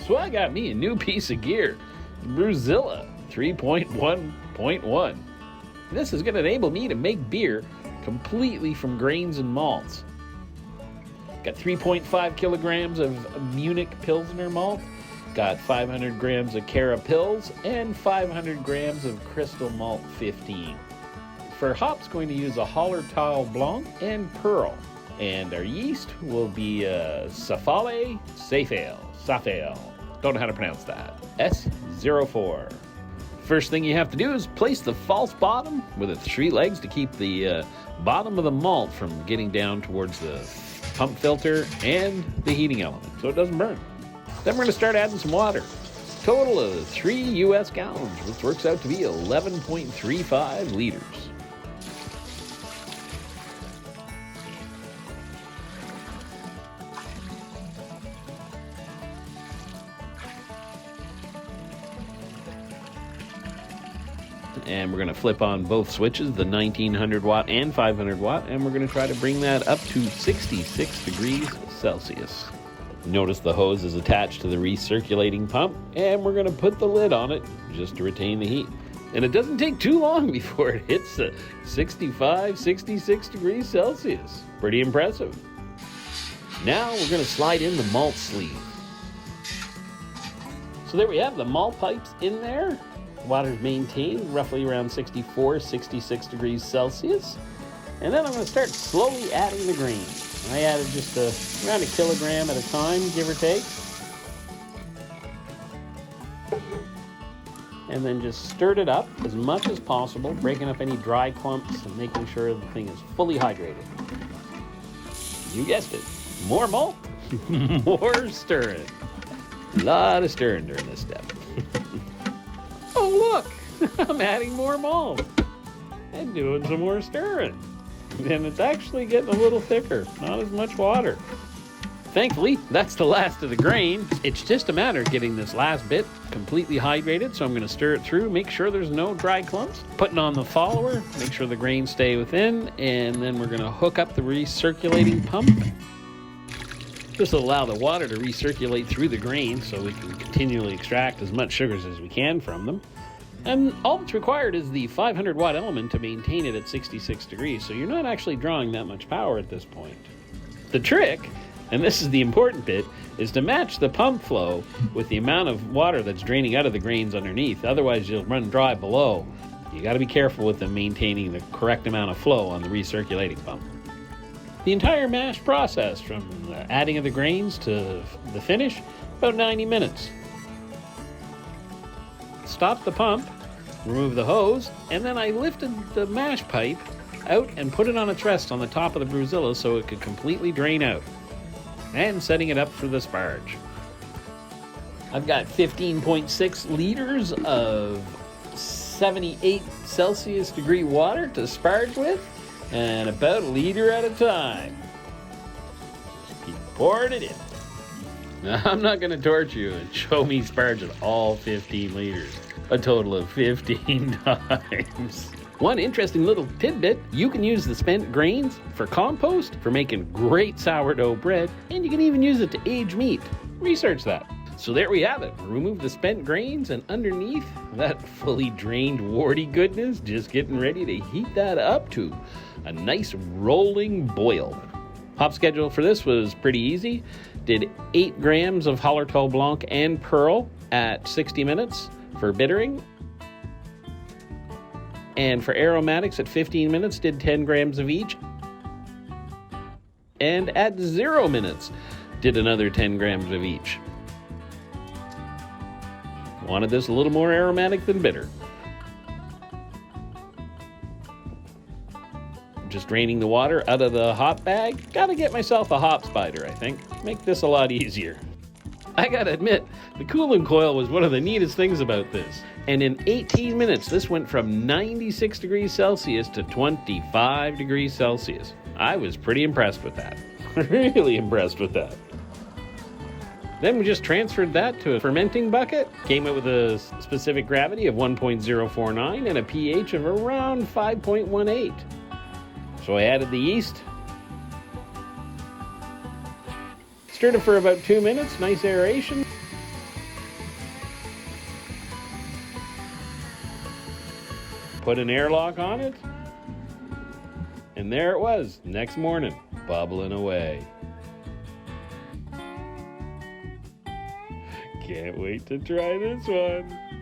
So I got me a new piece of gear, BrewZilla 3.1.1. This is going to enable me to make beer completely from grains and malts. Got 3.5 kilograms of Munich Pilsner malt, got 500 grams of Cara Pils, and 500 grams of Crystal Malt 15. For hops, going to use a Hallertau Blanc and Pearl. And our yeast will be Safale. Don't know how to pronounce that. S04. First thing you have to do is place the false bottom with its 3 legs to keep the bottom of the malt from getting down towards the pump filter and the heating element so it doesn't burn. Then we're going to start adding some water. Total of 3 US gallons, which works out to be 11.35 liters. And we're going to flip on both switches, the 1900 watt and 500 watt, and we're going to try to bring that up to 66 degrees Celsius. Notice the hose is attached to the recirculating pump, and we're going to put the lid on it just to retain the heat. And it doesn't take too long before it hits the 65, 66 degrees Celsius. Pretty impressive. Now we're going to slide in the malt sleeve. So there we have the malt pipes in there. Water's maintained roughly around 64, 66 degrees Celsius. And then I'm going to start slowly adding the grain. I added just around a kilogram at a time, give or take. And then just stirred it up as much as possible, breaking up any dry clumps and making sure the thing is fully hydrated. You guessed it, more malt, more stirring. A lot of stirring during this step. Oh look, I'm adding more malt and doing some more stirring. And it's actually getting a little thicker, not as much water. Thankfully, that's the last of the grain. It's just a matter of getting this last bit completely hydrated, so I'm going to stir it through, make sure there's no dry clumps, putting on the follower, make sure the grains stay within, and then we're going to hook up the recirculating pump. This will allow the water to recirculate through the grain so we can continually extract as much sugars as we can from them. And all that's required is the 500 watt element to maintain it at 66 degrees, so you're not actually drawing that much power at this point. The trick, and this is the important bit, is to match the pump flow with the amount of water that's draining out of the grains underneath. Otherwise, you'll run dry below. You got to be careful with them maintaining the correct amount of flow on the recirculating pump. The entire mash process, from the adding of the grains to the finish, about 90 minutes. Stop the pump, remove the hose, and then I lifted the mash pipe out and put it on its rest on the top of the BrewZilla so it could completely drain out. And setting it up for the sparge. I've got 15.6 liters of 78 Celsius degree water to sparge with, and about a liter at a time. Just keep pouring it in. Now, I'm not going to torture you and show me sparging all 15 liters, a total of 15 times. One interesting little tidbit, you can use the spent grains for compost, for making great sourdough bread, and you can even use it to age meat. Research that. So there we have it. Remove the spent grains, and underneath that fully drained warty goodness, just getting ready to heat that up to a nice rolling boil. Hop schedule for this was pretty easy. Did 8 grams of Hallertau Blanc and Pearl at 60 minutes for bittering. And for aromatics at 15 minutes, did 10 grams of each. And at 0 minutes, did another 10 grams of each. Wanted this a little more aromatic than bitter. Just draining the water out of the hop bag. Gotta get myself a hop spider, I think. Make this a lot easier. I gotta admit, the cooling coil was one of the neatest things about this. And in 18 minutes, this went from 96 degrees Celsius to 25 degrees Celsius. I was pretty impressed with that. Really impressed with that. Then we just transferred that to a fermenting bucket. Came out with a specific gravity of 1.049 and a pH of around 5.18. So I added the yeast. Stirred it for about 2 minutes, nice aeration. put an airlock on it, and there it was next morning, bubbling away. Can't wait to try this one.